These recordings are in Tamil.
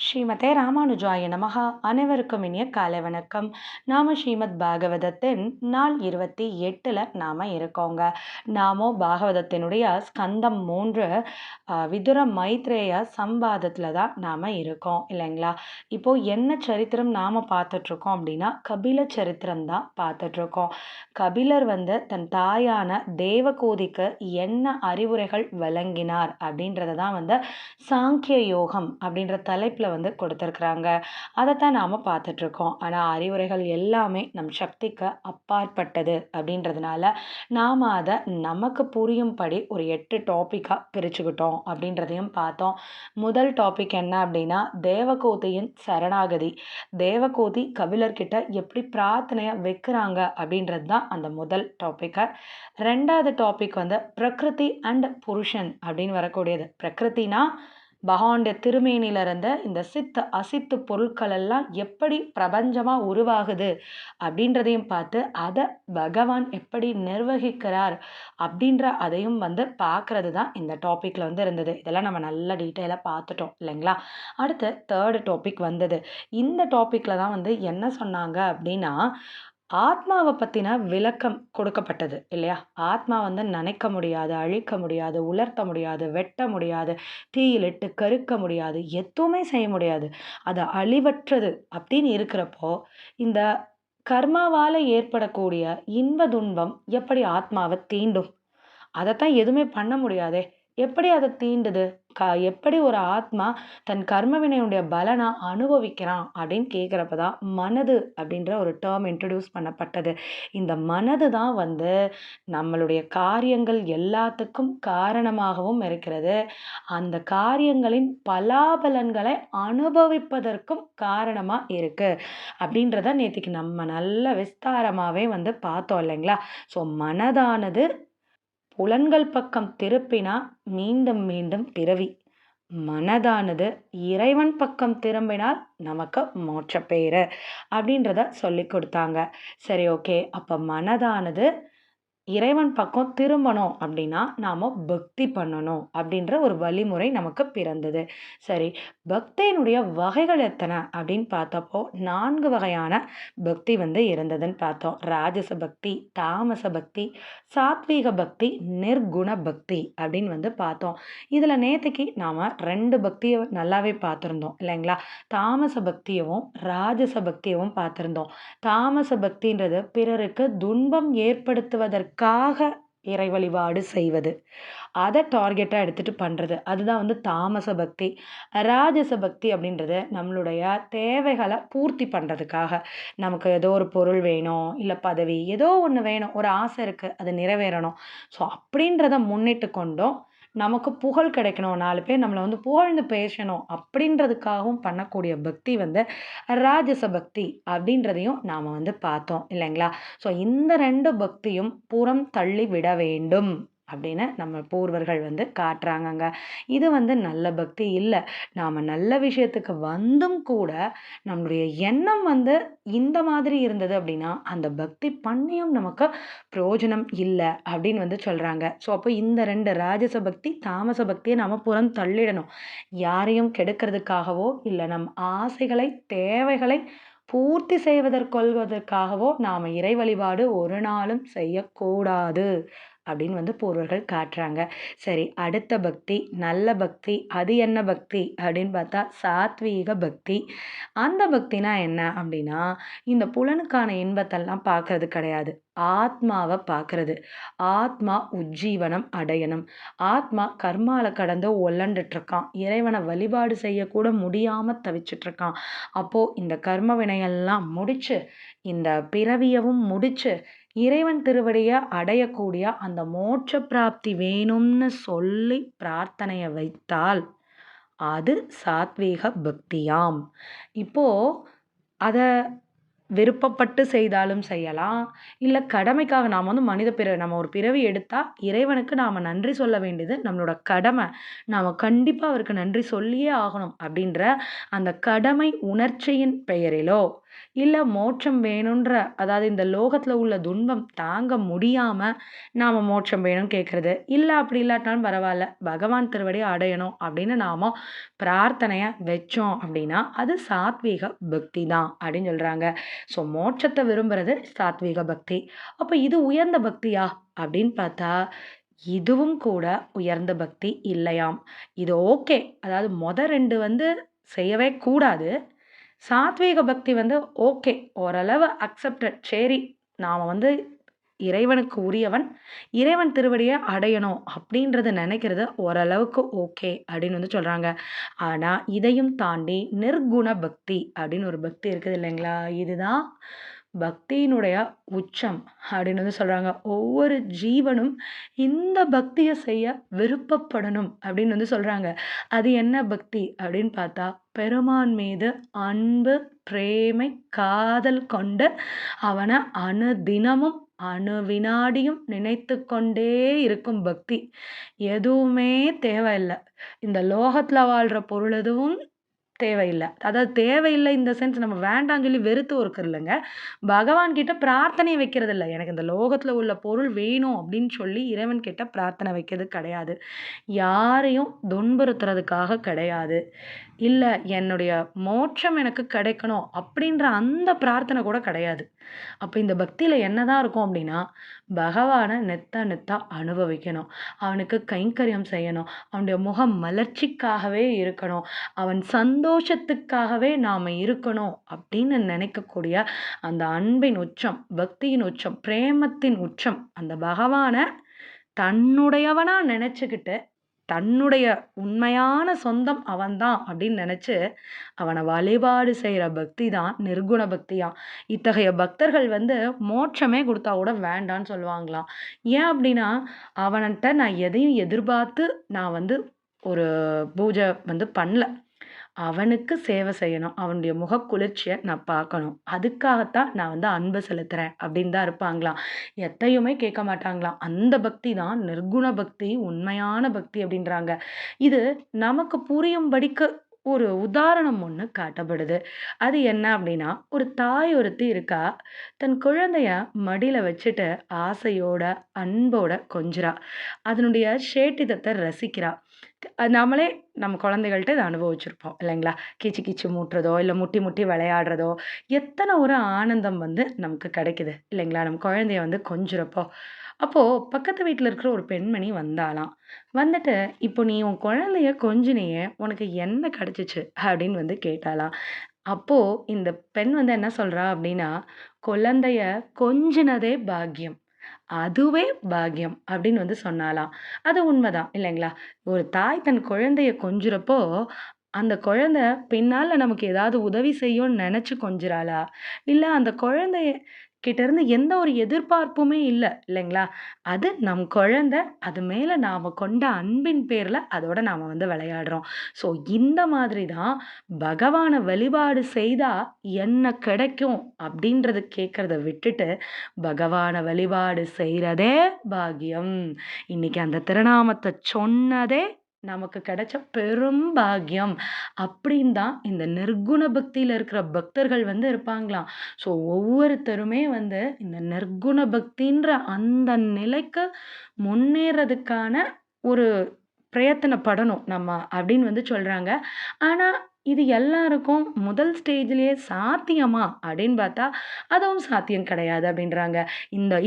ஸ்ரீமதே ராமானுஜாய நமஹா. அனைவருக்கும் இனிய காலை வணக்கம். நாம ஸ்ரீமத் பாகவதத்தின் நாள் 28ல் நாம இருக்கோங்க. நாமோ பாகவதத்தினுடைய ஸ்கந்தம் 3 விதுர மைத்ரேய சம்பாதத்தில் தான் நாம் இருக்கோம் இல்லைங்களா. இப்போது என்ன சரித்திரம் நாம் பார்த்துட்ருக்கோம் அப்படின்னா கபில சரித்திரம் தான் பார்த்துட்ருக்கோம். கபிலர் தன் தாயான தேவகோதிக்கு என்ன அறிவுரைகள் வழங்கினார் அப்படின்றத தான் சாங்கிய யோகம் அப்படின்ற தலைப்பில் கொடுத்துருக்குறாங்க. அதைத்தான் நாம் பார்த்துட்ருக்கோம். ஆனால் அறிவுரைகள் எல்லாமே நம் சக்திக்கு அப்பாற்பட்டது அப்படின்றதுனால நாம் அதை நமக்கு புரியும்படி ஒரு 8 டாப்பிக்காக பிரிச்சுக்கிட்டோம் அப்படின்றதையும் பார்த்தோம். முதல் டாபிக் என்ன அப்படின்னா தேவகோதியின் சரணாகதி. தேவகோதி கபிலர்கிட்ட எப்படி பிரார்த்தனையை வைக்கிறாங்க அப்படின்றது தான் அந்த முதல் டாப்பிக்கை. ரெண்டாவது டாபிக் பிரகிருதி அண்ட் புருஷன் அப்படின்னு வரக்கூடியது. பிரகிருத்தினா பகவானுடைய திருமேனில இருந்த இந்த சித்து அசித்து பொருட்கள் எல்லாம் எப்படி பிரபஞ்சமாக உருவாகுது அப்படின்றதையும் பார்த்து அதை பகவான் எப்படி நிர்வகிக்கிறார் அப்படின்ற அதையும் பார்க்கறது தான் இந்த டாப்பிக்கில் இருந்தது. இதெல்லாம் நம்ம நல்ல டீட்டெயிலாக பார்த்துட்டோம் இல்லைங்களா. அடுத்து தேர்டு டாபிக் வந்தது. இந்த டாப்பிக்கில் தான் என்ன சொன்னாங்க அப்படின்னா ஆத்மாவை பற்றின விளக்கம் கொடுக்கப்பட்டது இல்லையா. ஆத்மா நினைக்க முடியாது, அழிக்க முடியாது, உலர்த்த முடியாது, வெட்ட முடியாது, தீயிலிட்டு கருக்க முடியாது, எதுவுமே செய்ய முடியாது, அது அழிவற்றது அப்படின்னு இருக்கிறப்போ இந்த கர்மாவால் ஏற்படக்கூடிய இன்ப துன்பம் எப்படி ஆத்மாவை தீண்டும்? அதைத்தான் எதுவுமே பண்ண முடியாதே, எப்படி அதை தீண்டுது? எப்படி ஒரு ஆத்மா தன் கர்மவினையுடைய பலனை அனுபவிக்கிறான் அப்படின்னு கேட்குறப்ப தான் மனது அப்படின்ற ஒரு டேர்ம் இன்ட்ரடியூஸ் பண்ணப்பட்டது. இந்த மனது தான் நம்மளுடைய காரியங்கள் எல்லாத்துக்கும் காரணமாகவும் இருக்கிறது. அந்த காரியங்களின் பலாபலன்களை அனுபவிப்பதற்கும் காரணமாக இருக்குது அப்படின்றத நேற்றுக்கு நம்ம நல்ல விஸ்தாரமாகவே பார்த்தோம் இல்லைங்களா. ஸோ மனதானது புலன்கள் பக்கம் திருப்பினா மீண்டும் மீண்டும் பிறவி. மனதானது இறைவன் பக்கம் திரும்பினால் நமக்கு மோட்ச பேரு அப்படின்றத சொல்லி கொடுத்தாங்க. சரி, ஓகே. அப்போ மனதானது இறைவன் பக்கம் திரும்பணும் அப்படின்னா நாம் பக்தி பண்ணணும் அப்படின்ற ஒரு வழிமுறை நமக்கு பிறந்தது. சரி, பக்தியினுடைய வகைகள் எத்தனை அப்படின்னு பார்த்தப்போ 4 வகையான பக்தி இருந்ததுன்னு பார்த்தோம். ராஜச பக்தி, தாமச பக்தி, சாத்வீக பக்தி, நிர்குண பக்தி அப்படின்னு பார்த்தோம். இதில் நேற்றுக்கு நாம் 2 பக்தியை நல்லாவே பார்த்துருந்தோம் இல்லைங்களா. தாமச பக்தியவும் ராஜச பக்தியவும் பார்த்துருந்தோம். தாமச பக்தின்றது பிறருக்கு துன்பம் ஏற்படுத்துவதற்காக இறை வழிபாடு செய்வது, அதை டார்கெட்டாக எடுத்துகிட்டு பண்ணுறது, அதுதான் தாமச பக்தி. ராஜச பக்தி அப்படின்றது நம்மளுடைய தேவைகளை பூர்த்தி பண்ணுறதுக்காக, நமக்கு ஏதோ ஒரு பொருள் வேணும், இல்லை பதவி, ஏதோ ஒன்று வேணும், ஒரு ஆசை இருக்குது, அது நிறைவேறணும். ஸோ அப்படின்றத முன்னிட்டு கொண்டும் நமக்கு புகழ் கிடைக்கணும், 4 பேர் நம்மளை புகழ்ந்து பேசணும் அப்படின்றதுக்காகவும் பண்ணக்கூடிய பக்தி ராஜச பக்தி அப்படின்றதையும் நாம் பார்த்தோம் இல்லைங்களா. ஸோ இந்த 2 பக்தியும் புறம் தள்ளி விட வேண்டும் அப்படின்னு நம்ம பூர்வர்கள் காட்டுறாங்கங்க. இது நல்ல பக்தி இல்லை. நாம் நல்ல விஷயத்துக்கு வந்தும் கூட நம்மளுடைய எண்ணம் இந்த மாதிரி இருந்தது அப்படின்னா அந்த பக்தி பண்ணியும் நமக்கு பிரயோஜனம் இல்லை அப்படின்னு சொல்கிறாங்க. ஸோ அப்போ இந்த 2 ராஜச பக்தி தாமச பக்தியை நாம் புறம் தள்ளிடணும். யாரையும் கெடுக்கிறதுக்காகவோ இல்லை நம் ஆசைகளை தேவைகளை பூர்த்தி செய்வதற்கொள்வதற்காகவோ நாம் இறை வழிபாடு ஒரு நாளும் செய்யக்கூடாது அப்படின்னு பூர்வர்கள் காட்டுறாங்க. சரி, அடுத்த பக்தி நல்ல பக்தி. அது என்ன பக்தி அப்படின்னு பார்த்தா சாத்வீக பக்தி. அந்த பக்தினா என்ன அப்படின்னா இந்த புலனுக்கான இன்பத்தெல்லாம் பார்க்கறது கிடையாது, ஆத்மாவை பார்க்கறது. ஆத்மா உஜ்ஜீவனம் அடையணும். ஆத்மா கர்மால கடந்து ஒல்லண்டுட்ருக்கான், இறைவனை வழிபாடு செய்யக்கூட முடியாமல் தவிச்சிட்ருக்கான். அப்போது இந்த கர்ம வினையெல்லாம் முடித்து இந்த பிறவியவும் முடித்து இறைவன் திருவடியை அடையக்கூடிய அந்த மோட்ச பிராப்தி வேணும்னு சொல்லி பிரார்த்தனையை வைத்தால் அது சாத்வீக பக்தியாம். இப்போது அதை விருப்பப்பட்டு செய்தாலும் செய்யலாம், இல்லை கடமைக்காக. நாம் மனித பிறவி, நம்ம ஒரு பிறவி எடுத்தால் இறைவனுக்கு நாம் நன்றி சொல்ல வேண்டியது நம்மளோட கடமை. நாம் கண்டிப்பாக அவருக்கு நன்றி சொல்லியே ஆகணும் அப்படின்ற அந்த கடமை உணர்ச்சியின் பெயரிலோ இல்ல மோட்சம் வேணுன்ற அதாவது இந்த லோகத்துல உள்ள துன்பம் தாங்க முடியாம நாம மோட்சம் வேணும்னு கேட்கறது. இல்ல அப்படி இல்லாட்டாலும் பரவால்ல. பகவான் திருவடிய அடையணும் அப்படின்னு நாம பிரார்த்தனைய வச்சோம் அப்படின்னா, அது சாத்வீக பக்தி தான் அப்படின்னு சொல்றாங்க. ஸோ மோட்சத்த விரும்புறது சாத்வீக பக்தி. அப்ப இது உயர்ந்த பக்தியா? அப்படின்னு பார்த்தா, இதுவும் கூட உயர்ந்த பக்தி இல்லையாம். இது ஓகே. அதாவது 2 வந்து செய்யவே கூடாது. சாத்வீக பக்தி வந்து ஓகே. ஓரளவு அக்செப்டட். சரி, நாம வந்து இறைவனுக்கு உரியவன். இறைவன் திருவடிய அடையணும் அப்படின்றத நெனைக்கிறது ஓரளவுக்கு ஓகே அப்படின்னு வந்து சொல்றாங்க. ஆனா, இதையும் தாண்டி நிர்குண பக்தி அப்படின்னு ஒரு பக்தி இருக்குது இல்லைங்களா? இதுதான் பக்தியினுடைய உச்சம் அப்படின்னு வந்து சொல்றாங்க. ஒவ்வொரு ஜீவனும் இந்த பக்திய செய்ய விருப்பப்படணும் அப்படின்னு வந்து சொல்றாங்க. அது என்ன பக்தி அப்படின்னு பார்த்தா, பெருமான் மீது அன்பு, பிரேமை, காதல் கொண்டு அவன அனுதினமும், அணுவினாடியும் நினைத்துக் கொண்டே இருக்கும் பக்தி. எதுவுமே தேவையில்ல. இந்த லோகத்துல வாழ்ற பொருள் எதுவும் தேவையில்ல. அதாவது தேவையில்ல இன் த சென்ஸ் நம்ம வேண்டான்னு சொல்லி வெறுத்து ஒதுக்குறதில்லங்க. பகவான் கிட்ட பிரார்த்தனை வைக்கிறதில்ல. எனக்கு இந்த லோகத்துல உள்ள பொருள் வேணும் அப்படின்னு சொல்லி இறைவன் கிட்ட பிரார்த்தனை வைக்கிறது கிடையாது. யாரையும் துன்புறுத்துறதுக்காக கிடையாது. இல்ல என்னுடைய மோட்சம் எனக்கு கிடைக்கணும் அப்படின்ற அந்த பிரார்த்தனை கூட கிடையாது. அப்ப இந்த பக்தியில என்னதான் இருக்கும் அப்படின்னா, பகவான நெத்தா நெத்தா அனுபவிக்கணும். அவனுக்கு கைங்கரியம் செய்யணும். அவனுடைய முகம் மலர்ச்சிக்காகவே இருக்கணும். அவன் சந்தோஷத்துக்காகவே நாம இருக்கணும் அப்படின்னு நினைக்கக்கூடிய அந்த அன்பின் உச்சம், பக்தியின் உச்சம், பிரேமத்தின் உச்சம். அந்த பகவான தன்னுடையவனா நெனச்சுக்கிட்டு, தன்னுடைய உண்மையான சொந்தம் அவன்தான் அப்படின்னு நெனச்சு, அவன வழிபாடு செய்ற பக்தி தான் நிர்குண பக்தியாம். இத்தகைய பக்தர்கள் வந்து மோட்சமே குடுத்தா கூட வேண்டான்னு சொல்லுவாங்களாம். ஏன் அப்படின்னா, அவன்ட்ட நான் எதையும் எதிர்பார்த்து நான் வந்து ஒரு பூஜை வந்து பண்ணல. அவனுக்கு சேவை செய்யணும். அவனுடைய முகக்குளிர்ச்சிய நான் பார்க்கணும். அதுக்காகத்தான் நான் வந்து அன்பு செலுத்துறேன் அப்படின்னு தான் இருப்பாங்களாம். எத்தையுமே கேட்க மாட்டாங்களாம். அந்த பக்தி தான் நிர்குண பக்தி, உண்மையான பக்தி அப்படின்றாங்க. இது நமக்கு புரியும்படிக்கு ஒரு உதாரணம் ஒண்ணு காட்டப்படுது. அது என்ன அப்படின்னா, ஒரு தாய் ஒருத்தி இருக்கா. தன் குழந்தைய மடியில வச்சுட்டு ஆசையோட, அன்போட கொஞ்சுறா. அதனுடைய சேட்டிதத்த ரசிக்கிறா. அது நம்மளே நம்ம குழந்தைகள்ட்ட இத அனுபவிச்சிருப்போம் இல்லைங்களா? கீச்சு கீச்சு மூட்டுறதோ, இல்ல முட்டி முட்டி விளையாடுறதோ, எத்தன ஒரு ஆனந்தம் வந்து நமக்கு கிடைக்குது இல்லைங்களா? நம்ம குழந்தைய வந்து கொஞ்சுறப்போ. அப்போ பக்கத்து வீட்ல இருக்கிற ஒரு பெண்மணி வந்தாளாம். வந்துட்டு, "இப்போ நீ உன் குழந்தைய கொஞ்சினியே, உனக்கு என்ன கிடைச்சுச்சு?" அப்படின்னு வந்து கேட்டாளாம். அப்போ இந்த பெண் வந்து என்ன சொல்றா அப்படின்னா, "குழந்தைய கொஞ்சினதே பாக்கியம். அதுவே பாக்கியம்." அப்படின்னு வந்து சொன்னாளாம். அது உண்மதான் இல்லைங்களா? ஒரு தாய் தன் குழந்தைய கொஞ்சுறப்போ, அந்த குழந்தை பின்னால நமக்கு ஏதாவது உதவி செய்யும்னு நெனச்சு கொஞ்சுறாளா? இல்ல அந்த குழந்தைய கிட்டருந்து எந்த ஒரு எதிர்பார்ப்புமே இல்ல, இல்லைங்களா? அது நம் குழந்தை, அது மேல நாம கொண்ட அன்பின் பேர்ல அதோட நாம வந்து விளையாடுறோம். ஸோ இந்த மாதிரி தான் பகவான வழிபாடு செய்தா என்ன கிடைக்கும்? அப்படின்றத கேட்கிறத விட்டுட்டு, பகவான வழிபாடு செய்றதே பாக்கியம். இன்னைக்கு அந்த திருநாமத்த சொன்னதே நமக்கு கிடைச்ச பெரும் பாக்கியம். அப்படின்னு தான் இந்த நிர்குண பக்தியில இருக்கிற பக்தர்கள் வந்து இருப்பாங்களாம். ஸோ ஒவ்வொருத்தருமே வந்து இந்த நிர்குண பக்தின்ற அந்த நிலைக்கு முன்னேறதுக்கான ஒரு பிரயத்தனப்படணும் நம்ம அப்படின்னு வந்து சொல்றாங்க. ஆனா, இது எல்லாருக்கும் முதல் ஸ்டேஜ்லயே சாத்தியமா? அப்படின்னு பார்த்தா, அதுவும் சாத்தியம் கிடையாது அப்படின்றாங்க.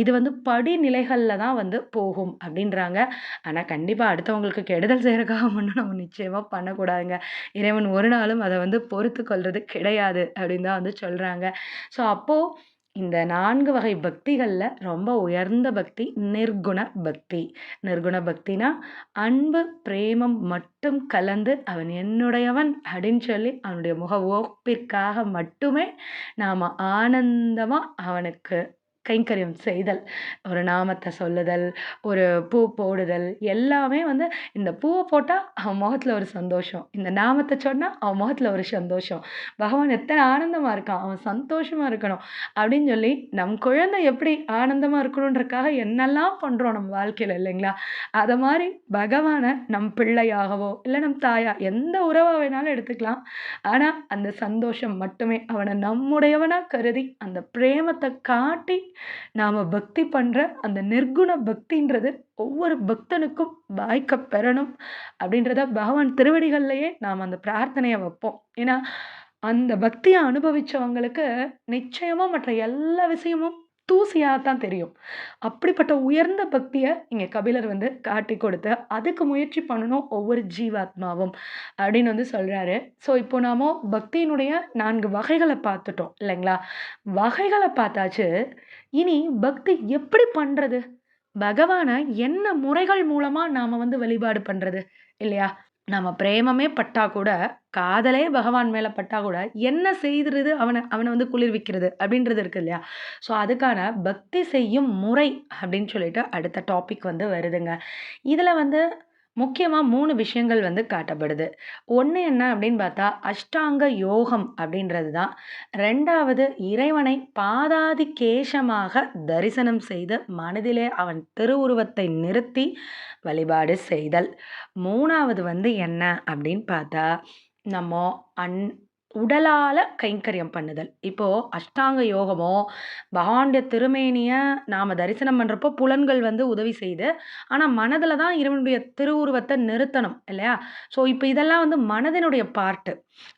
இது வந்து படிநிலைகள்ல தான் வந்து போகும் அப்படின்றாங்க. ஆனா, கண்டிப்பா அடுத்தவங்களுக்கு கெடுதல் செய்றதுக்காக மட்டும் நம்ம நிச்சயமா பண்ணக்கூடாதுங்க. இறைவன் ஒரு நாளும் அத வந்து பொறுத்துக் கொள்றது கிடையாது அப்படின்னு தான் வந்து சொல்றாங்க. ஸோ அப்போ இந்த 4 வகை பக்திகள்ல ரொம்ப உயர்ந்த பக்தி நிர்குண பக்தி. நிர்குண பக்தினா அன்பு, பிரேமம் மட்டும் கலந்து அவன் என்னுடையவன் அப்படின்னு சொல்லி அவனுடைய முக ஓர்ப்பிற்காக மட்டுமே நாம ஆனந்தமா அவனுக்கு கைங்கரியம் செய்தல். ஒரு நாமத்த சொல்லுதல், ஒரு பூ போடுதல் எல்லாமே வந்து இந்த பூவ போட்டா அவன் முகத்துல ஒரு சந்தோஷம். இந்த நாமத்த சொன்னா அவன் முகத்துல ஒரு சந்தோஷம். பகவான் எத்தன ஆனந்தமா இருக்கான். அவன் சந்தோஷமா இருக்கணும். அப்படின்னு சொல்லி நம் குழந்தை எப்படி ஆனந்தமா இருக்கணுன்றக்காக என்னெல்லாம் பண்றோம் நம்ம வாழ்க்கையில இல்லைங்களா? அத மாரி பகவான நம் பிள்ளையாகவோ, இல்ல நம் தாயா எந்த உறவா வேணாலும் எடுத்துக்கலாம். ஆனா அந்த சந்தோஷம் மட்டுமே அவன நம்முடையவனா கருதி, அந்த பிரேமத்த காட்டி நாம பக்தி பண்ற அந்த நிர்குண பக்தின்றது ஒவ்வொரு பக்தனுக்கும் வாய்க்கப் பெறணும் அப்படின்றத பகவான் திருவடிகள்லயே நாம அந்த பிரார்த்தனைய வைப்போம். ஏன்னா, அந்த பக்திய அனுபவிச்சவங்களுக்கு நிச்சயமா மற்ற எல்லா விஷயமும் தூசியா தான் தெரியும். அப்படிப்பட்ட உயர்ந்த பக்திய இங்க கபிலர் வந்து காட்டிக் கொடுத்து, அதுக்கு முயற்சி பண்ணணும் ஒவ்வொரு ஜீவாத்மாவும் அப்படின்னு வந்து சொல்றாரு. ஸோ இப்போ நாம பக்தியினுடைய 4 வகைகள பார்த்துட்டோம் இல்லைங்களா? வகைகள பார்த்தாச்சு. இனி பக்தி எப்படி பண்றது? பகவான என்ன முறைகள் மூலமா நாம வந்து வழிபாடு பண்றது? இல்லையா? நம்ம பிரேமமே பட்டா கூட, காதலே பகவான் மேல பட்டா கூட, என்ன செய்றது அவன அவன வந்து குளிர்விக்கிறது? அப்படின்றது இருக்கு இல்லையா? ஸோ அதுக்கான பக்தி செய்யும் முறை அப்படின்னு சொல்லிட்டு அடுத்த டாபிக் வந்து வருதுங்க. இதுல வந்து முக்கியமா 3 விஷயங்கள் வந்து காட்டப்படுது. ஒண்ணு என்ன அப்படின்னு பார்த்தா, அஷ்டாங்க யோகம் அப்படின்றது தான். 2வது இறைவனை பாதாதி கேசமாக தரிசனம் செய்து, மனதிலே அவன் திருவுருவத்தை நிறுத்தி வழிபாடு செய்தல். 3வது வந்து என்ன அப்படின்னு பார்த்தா, நம்ம அன் உடலால கைங்கரியம் பண்ணுதல். இப்போ அஷ்டாங்க யோகமோ, பகவானுடைய திருமேனிய நாம தரிசனம் பண்றப்போ புலன்கள் வந்து உதவி செய்யுது. ஆனா மனதுல தான் இறைவனுடைய திருவுருவத்த நிறுத்தணும் இல்லையா? ஸோ இப்ப இதெல்லாம் வந்து மனதினுடைய பார்ட்டு.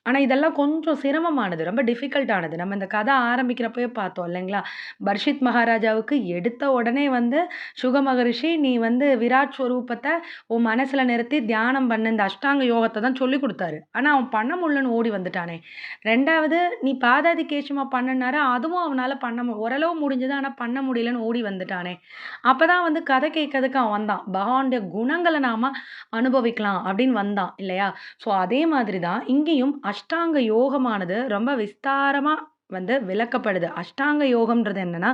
ஆனா இதெல்லாம் கொஞ்சம் சிரமமானது. ரொம்ப டிஃபிகல்ட் ஆனது. நம்ம இந்த கதை ஆரம்பிக்கிறப்பயே பார்த்தோம் இல்லைங்களா? பர்ஷித் மகாராஜாவுக்கு எடுத்த உடனே வந்து சுக மகரிஷி, "நீ வந்து விராட் ஸ்வரூபத்த உன் மனசுல நிறுத்தி தியானம் பண்ணு. இந்த அஷ்டாங்க யோகத்த தான் சொல்லிக் குடுத்தாரு. ஆனா அவன் பண்ண முடியலன்னு ஓடி வந்துட்டானே. 2வது நீ பாதாதி கேசமா பண்ணுனாரு. அதுவும் அவனால பண்ண ஓரளவு முடிஞ்சது. ஆனா பண்ண முடியலன்னு ஓடி வந்துட்டானே. அப்பதான் வந்து கதை கேட்கறதுக்கு அவன் வந்தான். பகவானுடைய குணங்கள நாம அனுபவிக்கலாம் அப்படின்னு வந்தான் இல்லையா? ஸோ அதே மாதிரி தான் இங்கேயும் அஷ்டாங்க யோகமானது ரொம்ப விஸ்தாரமா வந்து விளக்கப்படுது. அஷ்டாங்க யோகம்ன்றது என்னன்னா,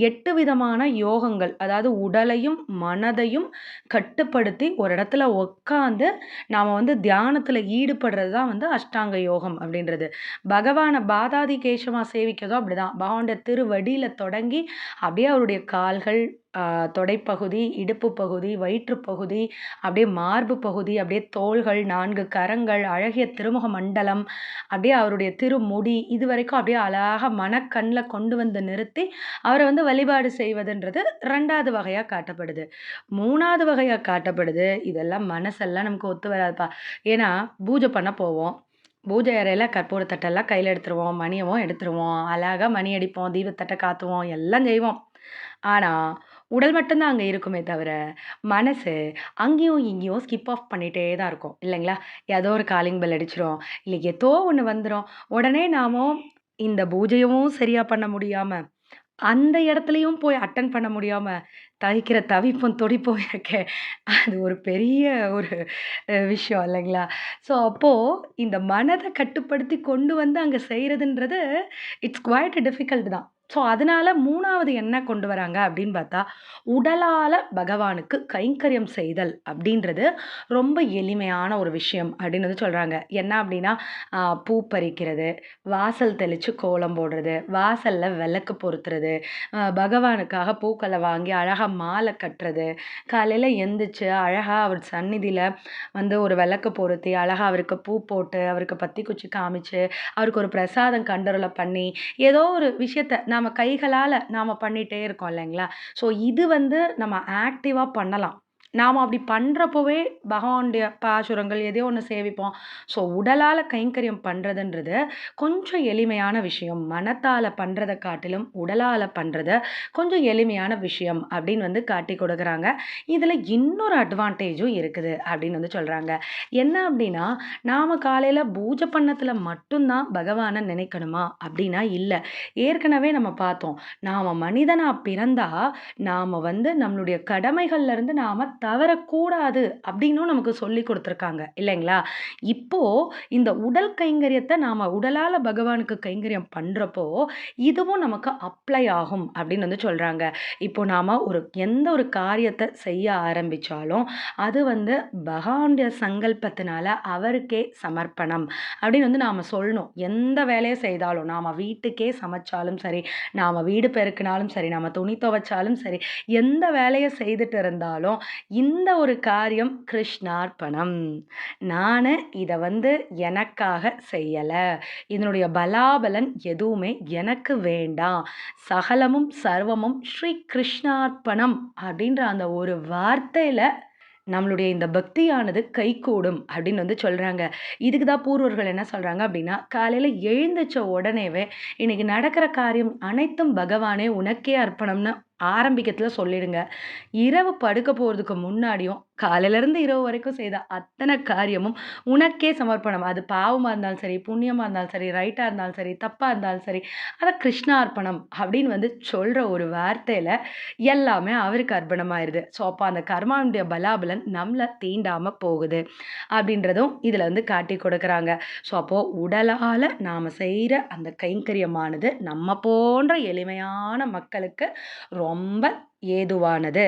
8 விதமான யோகங்கள். அதாவது உடலையும், மனதையும் கட்டுப்படுத்தி ஒரு இடத்துல உட்காந்து நாம வந்து தியானத்துல ஈடுபடுறது தான் வந்து அஷ்டாங்க யோகம் அப்படின்றது. பகவான பாதாதி கேசமா சேவிக்கிறதும் அப்படிதான். பகவானுடைய திருவடியில தொடங்கி அப்படியே அவருடைய கால்கள், தொடைப்பகுதி, இடுப்பு பகுதி, வயிற்று பகுதி, அப்படியே மார்பு பகுதி, அப்படியே தோள்கள், 4 கரங்கள், அழகிய திருமுக மண்டலம், அப்படியே அவருடைய திருமுடி, இதுவரைக்கும் அப்படியே அழகா மனக்கண்ல கொண்டு வந்து நிறுத்தி, அவர வந்து வழிபாடு செய்வதுன்றது 2வது வகையா காட்டப்படுது. 3வது வகையா காட்டப்படுது, இதெல்லாம் மனசெல்லாம் நமக்கு ஒத்து வராதுப்பா. ஏன்னா, பூஜை பண்ண போவோம். பூஜை அறையில கற்பூர தட்டெல்லாம் கையில எடுத்துருவோம். மணியவும் எடுத்துருவோம். அழகா மணி அடிப்போம். தீபத்தட்ட காத்துவோம். எல்லாம் செய்வோம். ஆனா, உடல் மட்டும் தான் அங்க இருக்குமே தவிர, மனசு அங்கேயும் இங்கேயும் ஸ்கிப் ஆஃப் பண்ணிட்டே தான் இருக்கும். இல்லைங்களா? ஏதோ ஒரு காலிங் பெல் அடிச்சிரும். இல்ல ஏதோ ஒண்ணு வந்துரும். உடனே நாம இந்த பூஜையவும் சரியா பண்ண முடியாம, அந்த இடத்துலயும் போய் அட்டெண்ட் பண்ண முடியாம, தவிக்கிற தவிப்பும், துடிப்பும் இருக்கே, அது ஒரு பெரிய ஒரு விஷயம் இல்லைங்களா? ஸோ அப்போ இந்த மனத கட்டுப்படுத்தி கொண்டு வந்து அங்க செய்றதுன்றது, இட்ஸ் குவைட் டிஃபிகல்ட் தான். ஸோ அதனால 3வது என்ன கொண்டு வராங்க அப்படின்னு பார்த்தா, உடலால பகவானுக்கு கைங்கரியம் செய்தல் அப்படின்றது ரொம்ப எளிமையான ஒரு விஷயம் அப்படின்னு வந்து சொல்றாங்க. என்ன அப்படின்னா, பூ பறிக்கிறது, வாசல் தெளிச்சு கோலம் போடுறது, வாசல்ல விளக்கு பொருத்துறது, பகவானுக்காக பூக்கள வாங்கி அழகா மாலை கட்டுறது, காலையில எந்திரிச்சு அழகா அவர் சந்நிதியில வந்து ஒரு விளக்கு பொருத்தி, அழகா அவருக்கு பூ போட்டு, அவருக்கு பத்தி குச்சி காமிச்சு, அவருக்கு ஒரு பிரசாதம் கண்டருள பண்ணி, ஏதோ ஒரு விஷயத்த நாம கைகளால நாம பண்ணிட்டே இருக்கோம் இல்லைங்களா? ஸோ இது வந்து நம்ம ஆக்டிவா பண்ணலாம். நாம அப்படி பண்றப்பவே பகவானுடைய பாசுரங்கள் எதையோ ஒண்ணு சேவிப்போம். ஸோ உடலால கைங்கரியம் பண்றதுன்றது கொஞ்சம் எளிமையான விஷயம். மனத்தால பண்றத காட்டிலும் உடலால பண்றது கொஞ்சம் எளிமையான விஷயம் அப்படின்னு வந்து காட்டிக் கொடுக்குறாங்க. இதுல இன்னொரு அட்வான்டேஜும் இருக்குது அப்படின்னு வந்து சொல்றாங்க. என்ன அப்படின்னா, நாம காலையில பூஜை பண்ணத்துல மட்டும் தான் பகவான நினைக்கணுமா? அப்படின்னா இல்ல. ஏற்கனவே நம்ம பார்த்தோம். நாம மனிதனா பிறந்தா, நாம வந்து நம்மளுடைய கடமைகள்ல இருந்து நாம தவறக்கூடாது அப்படின்னும் நமக்கு சொல்லிக் குடுத்துருக்காங்க இல்லைங்களா? இப்போ இந்த உடல் கைங்கரியத்த நாம உடலால பகவானுக்கு கைங்கரியம் பண்றப்போ, இதுவும் நமக்கு அப்ளை ஆகும் அப்படின்னு வந்து சொல்றாங்க. இப்போ நாம எந்த ஒரு காரியத்த செய்ய ஆரம்பிச்சாலும், அது வந்து பகவானுடைய சங்கல்பத்தினால அவருக்கே சமர்ப்பணம் அப்படின்னு வந்து நாம சொல்லணும். எந்த வேலைய செய்தாலும், நாம வீட்டுக்கே சமைச்சாலும் சரி, நாம வீடு பெருக்கினாலும் சரி, நாம துணி துவைச்சாலும் சரி, எந்த வேலைய செய்துட்டு இருந்தாலும், இந்த ஒரு காரியம் கிருஷ்ணார்ப்பணம். நானு இத வந்து எனக்காக செய்யல. இதனுடைய பலாபலன் எதுவுமே எனக்கு வேண்டாம். சகலமும் சர்வமும் ஸ்ரீ கிருஷ்ணார்ப்பணம் அப்படின்ற அந்த ஒரு வார்த்தையில நம்மளுடைய இந்த பக்தியானது கைகூடும் அப்படின்னு வந்து சொல்றாங்க. இதுக்கு தான் பூர்வர்கள் என்ன சொல்றாங்க அப்படின்னா, காலையில எழுந்திரிச்ச உடனேவே, இன்னைக்கு நடக்கிற காரியம் அனைத்தும் பகவானே உனக்கே அர்ப்பணம்னு ஆரம்பிக்கத்துல சொல்லிடுங்க. இரவு படுக்க போறதுக்கு முன்னாடியும், காலையிலருந்து இரவு வரைக்கும் செய்த அத்தன காரியமும் உனக்கே சமர்ப்பணம். அது பாவமா இருந்தாலும் சரி, புண்ணியமா இருந்தாலும் சரி, ரைட்டா இருந்தாலும் சரி, தப்பா இருந்தாலும் சரி, அத கிருஷ்ணார்ப்பணம் அப்படின்னு வந்து சொல்ற ஒரு வார்த்தையில எல்லாமே அவருக்கு அர்ப்பணமாயிருது. ஸோ, அப்ப அந்த கர்மாவினுடைய பலாபலன் நம்மள தீண்டாம போகுது. அப்படின்றதும் இதுல வந்து காட்டிக் கொடுக்குறாங்க. ஸோ, அப்போ உடலால நாம செய்ற அந்த கைங்கரியமானது நம்ம போன்ற எளிமையான மக்களுக்கு ரொம்ப ஏதுவானது.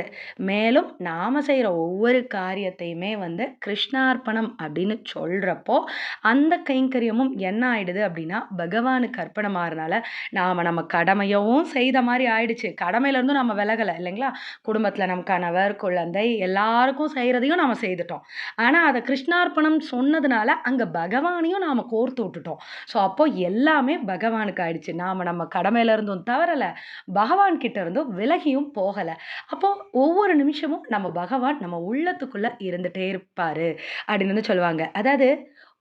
மேலும் நாம செய்ற ஒவ்வொரு காரியத்தையுமே வந்து கிருஷ்ணார்ப்பணம் அப்படின்னு சொல்றப்போ, அந்த கைங்கரியமும் என்ன ஆயிடுது அப்படின்னா, பகவானுக்கு அர்ப்பணமாறனால, நம்ம கடமையவும் செய்த மாரி ஆயிடுச்சு. கடமையிலருந்தும் நம்ம விலகல இல்லைங்களா? குடும்பத்தில நம் கணவர், குழந்தை எல்லாருக்கும் செய்றதையும் நாம செய்துட்டோம். ஆனா, அத கிருஷ்ணார்ப்பணம் சொன்னதுனால, அங்க பகவானையும் நாம கோர்த்து விட்டுட்டோம். ஸோ, அப்போ எல்லாமே பகவானுக்கு ஆயிடுச்சு. நம்ம கடமையில இருந்தும் தவறல, பகவான் கிட்ட இருந்தும் விலகியும் போகல. அப்போ ஒவ்வொரு நிமிஷமும் நம்ம பகவான் நம்ம உள்ளத்துக்குள்ள இருந்துட்டே இருப்பாரு அப்படின்னு வந்து சொல்லுவாங்க. அதாவது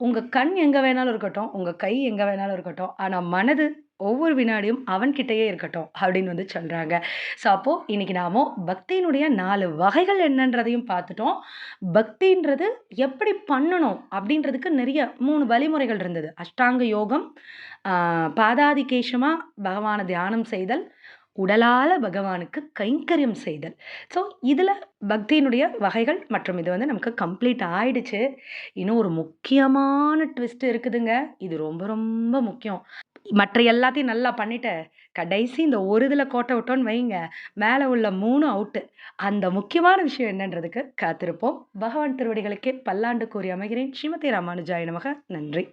உங்க கண் எங்க வேணாலும் இருக்கட்டும், உங்க கை எங்க வேணாலும் இருக்கட்டும். ஆனா மனது ஒவ்வொரு வினாடியும் அவன் கிட்டயே இருக்கட்டும் அப்படின்னு வந்து சொல்றாங்க. ஸோ அப்போ இன்னைக்கு நாம பக்தியினுடைய 4 வகைகள் என்னன்றதையும் பார்த்துட்டோம். பக்தின்றது எப்படி பண்ணணும் அப்படின்றதுக்கு நிறைய 3 வழிமுறைகள் இருந்தது. அஷ்டாங்க யோகம், ஆ பாதாதிகேசமா பகவான தியானம் செய்தல், உடலால பகவானுக்கு கைங்கரியம் செய்தல். ஸோ, இதுல பக்தியினுடைய வகைகள் மற்றும் இது வந்து நமக்கு கம்ப்ளீட் ஆயிடுச்சு. இன்னும் ஒரு முக்கியமான ட்விஸ்ட் இருக்குதுங்க. இது ரொம்ப ரொம்ப முக்கியம். மற்ற எல்லாத்தையும் நல்லா பண்ணிட்டு, கடைசி இந்த ஒரு இதுல கோட்ட விட்டோம்ன்னு வைங்க, மேல உள்ள 3 அவுட்டு. அந்த முக்கியமான விஷயம் என்னன்றதுக்கு காத்திருப்போம். பகவான் திருவடிகளுக்கே பல்லாண்டு கூறி அமைகிறேன். ஸ்ரீமதி ராமானுஜாய நமக. நன்றி.